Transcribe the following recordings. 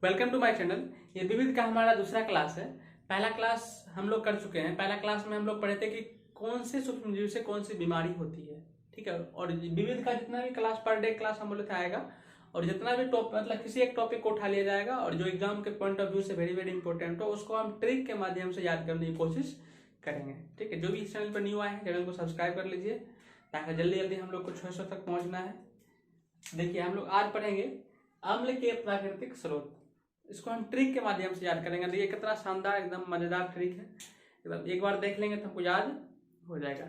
Welcome to my channel. ये विविध का हमारा दूसरा क्लास है। पहला क्लास हम लोग कर चुके हैं। पहला क्लास में हम लोग पढ़े थे कि कौन से सूक्ष्मजीव से कौन सी बीमारी होती है, ठीक है। और विविध का जितना भी क्लास पर डे क्लास हम बोले थे आएगा, और जितना भी मतलब किसी एक टॉपिक को उठा लिया जाएगा और जो एग्जाम के पॉइंट ऑफ व्यू से वेरी वेरी इंपॉर्टेंट हो उसको हम ट्रिक के माध्यम से याद करने की कोशिश करेंगे, ठीक है। जो भी इस चैनल पर न्यू आए हैं चैनल को सब्सक्राइब कर लीजिए ताकि जल्दी जल्दी हम लोग को 600 तक पहुंचना है। देखिए हम लोग आज पढ़ेंगे अम्ल के प्राकृतिक स्रोत। इसको हम ट्रिक के माध्यम से याद करेंगे। देखिए कितना शानदार एकदम मजेदार ट्रिक है, एकदम एक बार देख लेंगे तो हमको याद हो जाएगा।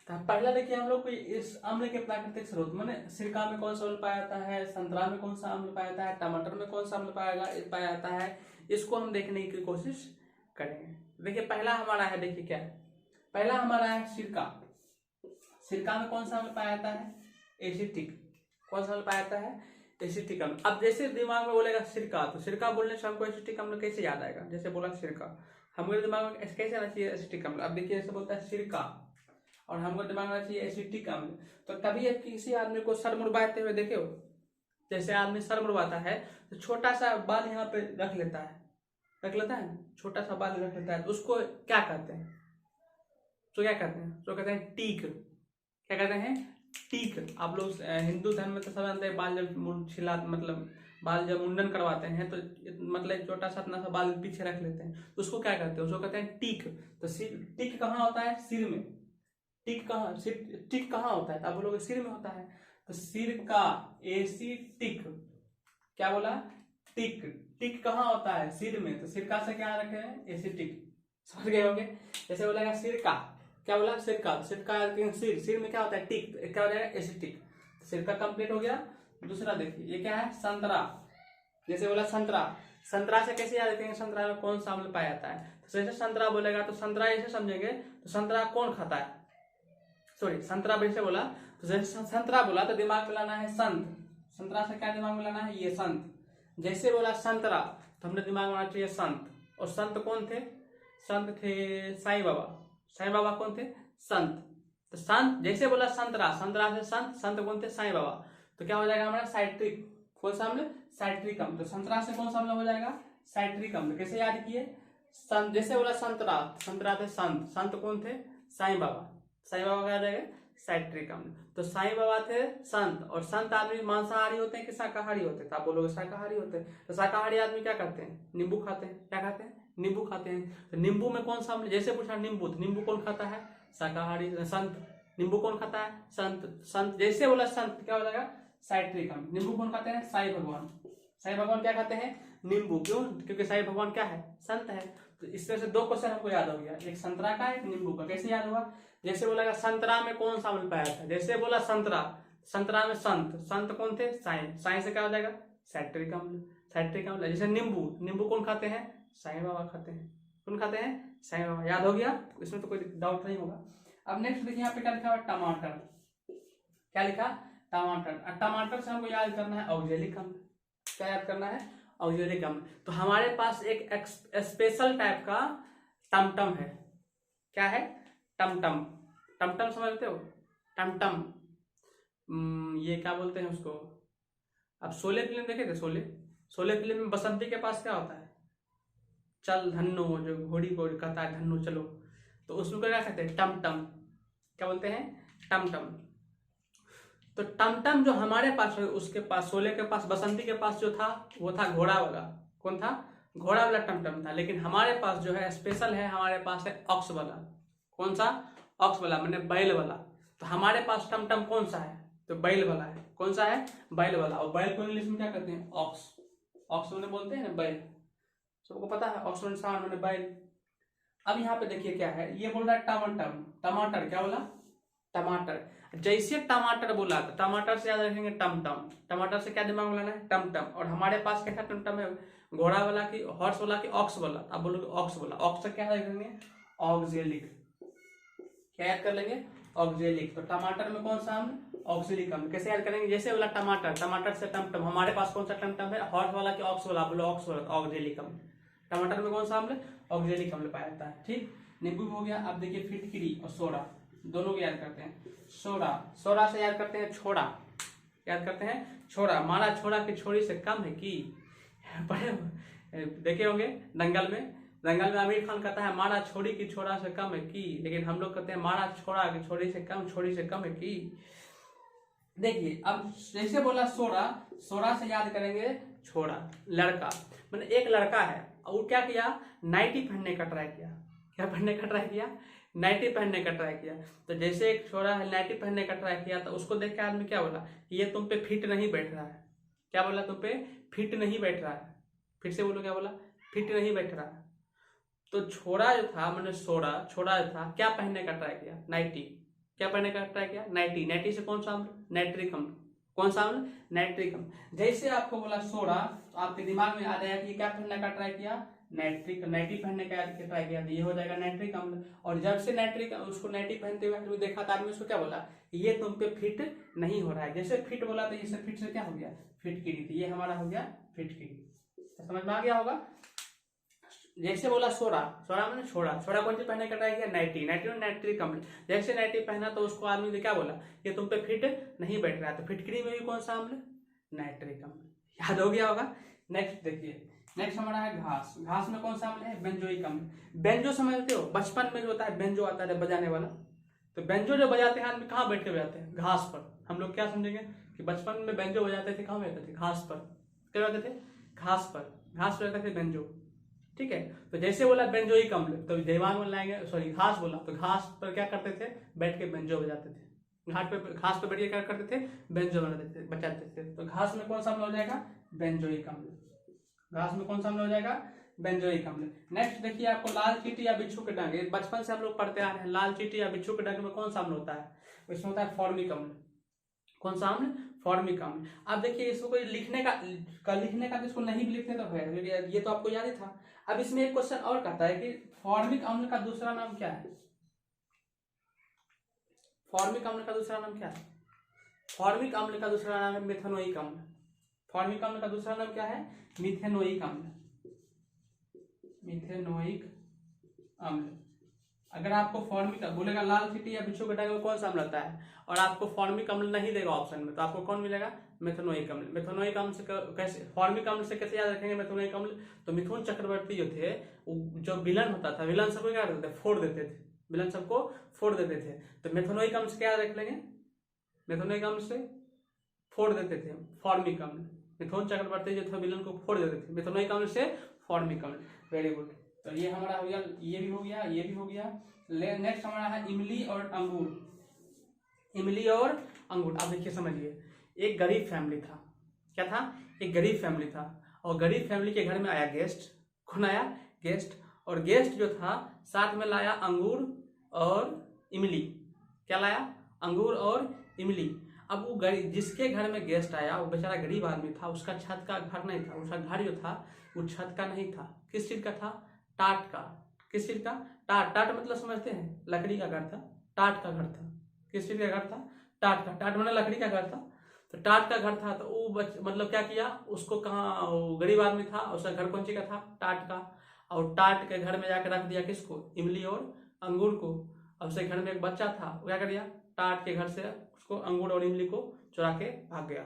तो पहला देखिए हम लोग को इस अम्ल के प्राकृतिक स्रोत माने सिरका में कौन सा अम्ल पाया जाता है, संतरा में कौन सा अम्ल पाया जाता है, टमाटर में कौन सा अम्ल पाया जाता है, इसको हम देखने की कोशिश करेंगे। देखिए पहला हमारा है, देखिए क्या है, पहला हमारा है सिरका। सिरका में कौन सा अम्ल पाया जाता है, एसिटिक। कौन सा अम्ल पाया जाता है, एसिटिक अम्ल। अब जैसे दिमाग में बोलेगा सिरका तो सिरका बोलने से हमको एसिटिक अम्ल कैसे याद आएगा। जैसे बोला सिरका, हमको दिमाग में कैसे आना चाहिए एसिटिक अम्ल। अब देखिए ऐसे बोलता है सिरका और हमको दिमाग में आना चाहिए एसिटिक अम्ल। तो कभी आप किसी आदमी को सर मुड़वाते हुए देखे हो, जैसे आदमी सर मुड़वाता है तो छोटा सा बाल यहाँ पे रख लेता है, छोटा सा बाल रख लेता है, तो उसको क्या कहते हैं, तो क्या कहते हैं, तो कहते हैं टीक। क्या कहते हैं, टीक। आप लोग हिंदू धर्म में तो सब जानते हैं, बाल जब छिला मतलब बाल जब मुंडन करवाते हैं तो मतलब छोटा सा अपना सा बाल पीछे रख लेते हैं, तो उसको क्या कहते हैं, उसको कहते हैं टीक। तो टीक कहाँ होता है, सिर में। टीक कहाँ होता है, तो आप बोलोगे सिर में होता है। तो सिर का एसी टिक, क्या बोला, टिक। टिक कहाँ होता है, सिर में। तो सिरका से क्या रखे हैं, एसी टिक। समझ गए होंगे। जैसे बोलेगा सिरका, क्या बोला, सिरका। सिर में क्या होता है, टिक, तो क्या हो जाएगा, एसिटिक। सिरका कंप्लीट हो गया। दूसरा देखिए ये क्या है, संतरा। जैसे बोला संतरा, संतरा से कैसे याद रखेंगे, संतरा में कौन सा अम्ल पाया जाता है। तो जैसे संतरा बोलेगा तो संतरा ऐसे समझेंगे, तो संतरा कौन खाता है, सॉरी संतरा वैसे बोला तो जैसे संतरा बोला तो दिमाग में लाना है संत। संतरा से क्या दिमाग में लाना है, ये संत। जैसे बोला संतरा तो हमने दिमाग में लाना चाहिए संत। और संत कौन थे, संत थे साईं बाबा। साईं बाबा कौन थे, संत। तो संत जैसे बोला संतरा, संतरा से संत, संत कौन थे, साईं बाबा। तो क्या हो जाएगा हमारा, साइट्रिक। कौन सा अम्ल, साइट्रिक अम्ल। तो संतरा से कौन सा अम्ल हो जाएगा, साइट्रिक अम्ल। कैसे याद किए, जैसे बोला संतरा, संतरा थे संत, संत कौन थे, साईं बाबा। साईं बाबा क्या जाएगा, साइट्रिक अम्ल। तो साईं बाबा थे संत, और संत आदमी मांसाहारी होते हैं कि शाकाहारी होते हैं, तो आप बोलोगे शाकाहारी होते हैं। तो शाकाहारी आदमी क्या करते हैं, नींबू खाते हैं। क्या खाते हैं, नींबू खाते हैं। तो नींबू में कौन सा अम्ल, जैसे पूछा नींबू, तो नींबू कौन खाता है, शाकाहारी संत। नींबू कौन खाता है, संत। संत जैसे बोला संत क्या हो जाएगा, साइट्रिक अम्ल। नींबू कौन खाते हैं, साईं भगवान। साईं भगवान क्या खाते हैं, नींबू। क्यों, क्योंकि साईं भगवान क्या है, संत है। तो इस तरह से दो क्वेश्चन हमको याद हो गया, एक संतरा का एक नींबू का। कैसे याद हुआ, जैसे बोला संतरा में कौन सा अम्ल पाया था, जैसे बोला संतरा, संतरा में संत, संत कौन थे, साईं। साईं से क्या हो जाएगा, साइट्रिक अम्ल। साइट्रिक अम्ल। जैसे नींबू, नींबू कौन खाते हैं, साईं बाबा खाते हैं। कौन खाते हैं, साईं बाबा। याद हो गया, इसमें तो कोई डाउट नहीं होगा। अब नेक्स्ट देखिए यहाँ पे क्या लिखा हुआ, टमाटर। क्या लिखा, टमाटर। टमाटर से हमको याद करना है ऑक्जेलिक अम्ल। क्या याद करना है, ऑक्जेलिक अम्ल। तो हमारे पास एक स्पेशल टाइप का टमटम है। क्या है, टमटम। टमटम समझते हो, टमटम। ये क्या बोलते हैं उसको, अब शोले फिल्म देखे थे, शोले फिल्म में बसंती के पास क्या होता है, चल धन्नो, जो घोड़ी को कहता है धन्नो चलो, तो उसमें क्या कहते हैं, टमटम। क्या बोलते हैं, टमटम। तो टमटम जो हमारे पास है, उसके पास शोले के पास, बसंती के पास जो था वो था घोड़ा वाला। कौन था, घोड़ा वाला टमटम था। लेकिन हमारे पास जो है स्पेशल है, हमारे पास है ऑक्स वाला। कौन सा, ऑक्स वाला, मैंने बैल वाला। तो हमारे पास टमटम कौन सा है, तो बैल वाला है। कौन सा है, बैल वाला। और बैल को इंग्लिश में क्या कहते हैं, ऑक्स। ऑक्स मैंने बोलते हैं ना बैल, सबको पता है, ऑक्स मैंने बैल। अब यहाँ पे देखिए क्या है, ये बोल रहा है टमाटम। टमाटर, क्या बोला, टमाटर। जैसे टमाटर बोला तो टमाटर से याद रखेंगे टमटम। टमाटर से क्या दिमाग में लाना है, टमटम। और हमारे पास कैसा टमटम है, घोड़ा वाला की, हॉर्स वाला की, ऑक्स वाला। आप बोलोगे ऑक्स वाला। ऑक्स से क्या रखेंगे, ऑक्जेलिक। क्या याद कर लेंगे, ऑक्जेलिक। तो टमाटर में कौन सा अम्ल, ऑक्जेलिक अम्ल। कैसे याद करेंगे, जैसे बोला टमाटर, टमाटर से टमटम। हमारे पास कौन सा टमटम है, हॉर्स वाला की, ऑक्स वाला। बोलो ऑक्स वाला, ऑक्जेलिक अम्ल। टमाटर में कौन सा अम्ल, ऑक्जेलिक अम्ल पाया जाता है, ठीक। नींबू हो गया। अब देखिए फिटकिरी और सोडा, दोनों को याद करते हैं। सोडा, सोडा से याद करते हैं छोड़ा। याद करते हैं छोड़ा। मारा छोड़ा की छोड़ी से कम है कि पढ़े देखे होंगे दंगल में आमिर खान कहता है मारा छोड़ी की छोरा से कम है की, लेकिन हम लोग कहते हैं मारा छोड़ा की छोड़ी से कम है की। देखिए अब जैसे बोला सोरा से याद करेंगे छोड़ा, लड़का मैंने एक लड़का है और वो क्या किया, नाइटी पहनने का ट्राई किया। क्या पहनने का ट्राई किया? नाइटी पहनने का ट्राई किया। तो जैसे एक छोरा है नाइटी पहनने का ट्राई किया तो उसको देख के आदमी क्या बोला, ये तुम पे फिट नहीं बैठ रहा है। क्या बोला? तुम पे फिट नहीं बैठ रहा है। फिर से बोलो, क्या बोला? फिट नहीं बैठ रहा है। तो छोरा जो था मैंने छोरा जो था क्या पहनने का ट्राई किया? नाइटी। क्या पहनने का ट्राई किया? नाइटी। नाइटी से कौन सा अम्ल? नाइट्रिक अम्ल। कौन सा अम्ल? नाइट्रिक अम्ल। जैसे आपको बोला सोडा तो आपके दिमाग में आ जाएगा कि क्या पहनने का ट्राई किया? नाइटी पहनने का ट्राई किया, ये हो जाएगा नाइट्रिक अम्ल। और जब से उसको नाइटी पहनते हुए देखा था आदमी, उसको क्या बोला? ये तुम पे फिट नहीं हो रहा है। जैसे फिट बोला तो ये फिट से क्या हो गया? फिटकिरी। तो ये हमारा हो गया फिटकिरी। समझ में आ गया होगा। जैसे बोला सोडा मैंने छोड़ा कौन सी पहनने का ट्राई किया? नाइटी में नाइट्रिक अम्ल। जैसे नाइटी पहना तो उसको आदमी ने क्या बोला? ये तुम पे फिट नहीं बैठ रहा है। तो फिटकिरी में भी कौन सा अम्ल? नाइट्रिक अम्ल। याद हो गया होगा। नेक्स्ट देखिए, नेक्स्ट हमारा है घास में कौन सा अम्ल है? बेंजोइक अम्ल। बेंजो समझते हो? बचपन में जो होता है बेंजो आता है बजाने वाला, तो बेंजो जो बजाते हैं आदमी कहाँ बैठ के बजाते हैं? घास पर। हम लोग क्या समझेंगे कि बचपन में बेंजो बजाते थे, कहाँ बजाते थे? घास पर। क्या बजाते थे? घास पर बजाते थे बेंजो। ठीक है। तो जैसे बोला बेंजोइक अम्ल तो दिमाग में लाएंगे, सॉरी घास बोला तो घास पर क्या करते थे? बैठ के बेंजो बजाते थे। घास पे बैठ के क्या करते थे? बेंजो बजाते थे। तो घास में कौन सा अम्ल हो जाएगा? बेंजोइक अम्ल। घास में कौन सा अम्ल हो जाएगा? बेंजोइक अम्ल। नेक्स्ट देखिए, आपको लाल चींटी या बिच्छू के डंक, बचपन से हम लोग पढ़ते आ रहे हैं। लाल चींटी या बिच्छू के डंक में कौन सा अम्ल होता है? इसमें होता है फॉर्मिक अम्ल। कौन सा अम्ल? फॉर्मिक अम्ल। अब देखिए इसको कोई लिखने का तो इसको नहीं भी लिखते तो है, ये तो आपको याद ही था। अब इसमें एक क्वेश्चन और कहता है कि फॉर्मिक अम्ल का दूसरा नाम क्या है? फॉर्मिक अम्ल का दूसरा नाम क्या है? फॉर्मिक अम्ल का दूसरा नाम है मिथेनोइक अम्ल। फॉर्मिक अम्ल का दूसरा नाम क्या है? मिथेनोइक अम्ल। मिथेनोइक अम्ल। अगर आपको फॉर्मिक बोलेगा लाल चींटी या बिच्छू के डंक में कौन सा अम्ल होता है और आपको फॉर्मिक अम्ल नहीं देगा ऑप्शन में, तो आपको कौन मिलेगा? मिथेनोइक अम्ल। मिथेनोइक अम्ल से कैसे, फॉर्मिक अम्ल से कैसे याद रखेंगे मिथेनोइक अम्ल? तो मिथुन चक्रवर्ती जो थे, जो विलन होता था, विलन सबको क्या करते थे? फोड़ देते थे। विलन सबको फोड़ देते थे। तो मिथेनोइक अम्ल से क्या याद रख लेंगे? मिथेनोइक अम्ल से फोड़ देते थे फॉर्मिक अम्ल। मिथुन चक्रवर्ती जो थे विलन को फोड़ देते थे। मिथेनोइक अम्ल से फॉर्मिक अम्ल। Very good. तो ये हमारा हो गया, ये भी हो गया, ये भी हो गया। नेक्स्ट हमारा है इमली और अंगूर। इमली और अंगूर। अब देखिए समझिए, एक गरीब फैमिली था। क्या था? एक गरीब फैमिली था और गरीब फैमिली के घर में आया गेस्ट। कौन आया? गेस्ट। और गेस्ट जो था साथ में लाया अंगूर और इमली। क्या लाया? अंगूर और इमली। अब वो जिसके घर में गेस्ट आया वो बेचारा गरीब आदमी था, उसका छत का घर नहीं था। उसका घर जो था वो छत का नहीं था। किस चीज का था? टाट का। किस चीज का? टाट मतलब समझते हैं? लकड़ी का घर था। टाट का घर था। किस चीज का घर था? टाट का। टाट मतलब लकड़ी का घर था। तो टाट का घर था तो वो मतलब क्या किया, उसको कहाँ, गरीब आदमी था, उसका घर कौन सी का था? टाट का। और टाट के घर में जाकर रख दिया किसको? इमली और अंगूर को। और उसके घर में एक बच्चा था, वो क्या कर दिया? टाट के घर से उसको अंगूर और इमली को चुरा के भाग गया।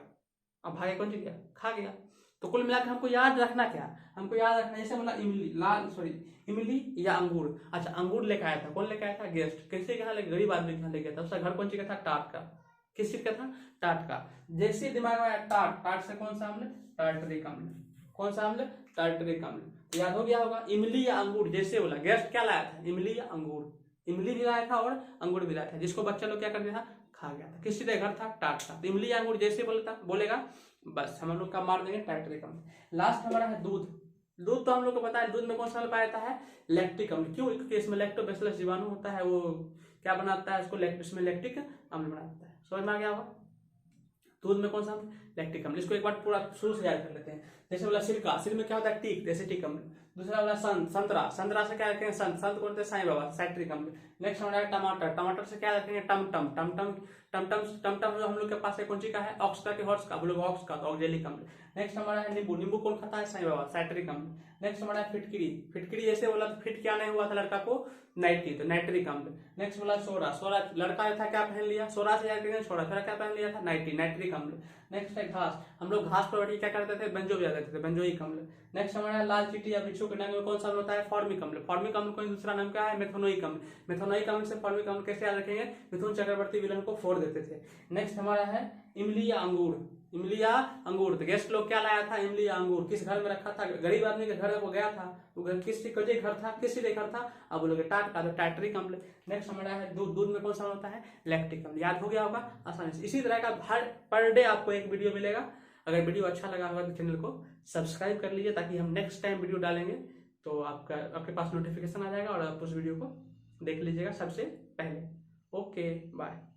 अब भागे कौन सी गया? खा गया। तो कुल मिलाकर हमको याद रखना क्या? हमको याद रखना, जैसे बोला इमली या अंगूर। अच्छा, अंगूर लेकर आया था, कौन लेकर आया था? गेस्ट। किसी के यहाँ? गरीब आदमी के यहाँ ले गया था। उसका घर कौन सी का था? टाट का। किस चीज का था? टाट का। जैसे दिमाग में आया टाट से कौन सा अम्ल? टार्टरिक अम्ल। कौन सा अम्ल? टार्टरिक अम्ल। याद हो गया होगा। इमली या अंगूर, जैसे बोला गेस्ट क्या लाया था? इमली या अंगूर। इमली भी लाया था और अंगूर भी लाया था, जिसको बच्चा लोग क्या कर दिया था? खा गया था। किस चीज का घर था? टाट का। तो इमली या अंगूर जैसे बोलेगा बस हम लोग का मार देंगे टार्टरिक अम्ल। लास्ट हमारा है दूध। दूध तो हम लोग को पता है, दूध में कौन सा अम्ल पाया जाता है? लैक्टिक अम्ल। क्यों? क्योंकि इसमें लैक्टोबैसिलस जीवाणु होता है, वो क्या बनाता है इसको? इसमें लैक्टिक अम्ल बनाता है। समझ में आ गया होगा। दूध में कौन सा अम्ल? लैक्टिक अम्ल। इसको एक बार पूरा शुरू से याद कर लेते हैं। जैसे बोला सिरका, सिर में क्या होता है? टीक, एसिटिक अम्ल। दूसरा बोला संतरा से क्या रखेंगे? संत कौन थे? साईं बाबा, साइट्रिक अम्ल। नेक्स्ट हमारा टमाटर से क्या रखेंगे? टम टमटम टमटम जो हम लोग के पास है कौन सी का है, ऑक्स का कि हॉर्स का, हम लोग ऑक्स का, तो ऑक्जेलिक अम्ल। नेक्स्ट हमारा है नींबू, नींबू कौन खाता है, साईं बाबा, साइट्रिक अम्ल। नेक्स्ट हमारा है फिटकरी, फिटकरी जैसे बोला तो फिट क्या नहीं हुआ था लड़का को, नाइट्री, तो नाइट्रिक अम्ल। नेक्स्ट बोला सोरा, सोरा लड़का था क्या पहन लिया, सोरा से जाकर छोड़ा, छोरा क्या पहन लिया था, नाइट्री, नाइट्रिक अम्ल। नेक्स्ट है घास, हम लोग घास पर बैठ क्या करते थे, बेंजो बजा देते थे, बेंजोइक अम्ल। नेक्स्ट हमारा लाल चींटी या बिच्छू के नाम में कौन सा अम्ल होता है, फॉर्मिक अम्ल। फॉर्मिक अम्ल का दूसरा नाम क्या है, मेथोनोइक अम्ल। मेथोनोइक अम्ल से फॉर्मिक अम्ल कैसे याद रखेंगे, मिथुन चक्रवर्ती विलन को फोड़ देते थे। नेक्स्ट हमारा है इमली या अंगूर, इमली या अंगूर, तो गेस्ट लोग क्या लाया था, इमली या अंगूर, किस घर में रखा था, गरीब आदमी के घर वो गया था, वो घर किसके घर था, किसी के घर था, अब बोलोगे टाट का, तो टाइट्रिक अम्ल। नेक्स्ट हमारा है दूध, दूध में कौन सा होता है, लैक्टिक अम्ल। याद हो गया होगा आसानी से। इसी तरह का हर पर डे आपको एक वीडियो मिलेगा। अगर वीडियो अच्छा लगा होगा तो चैनल को सब्सक्राइब कर लीजिए, ताकि हम नेक्स्ट टाइम वीडियो डालेंगे तो आपके पास नोटिफिकेशन आ जाएगा और आप उस वीडियो को देख लीजिएगा सबसे पहले। Okay bye.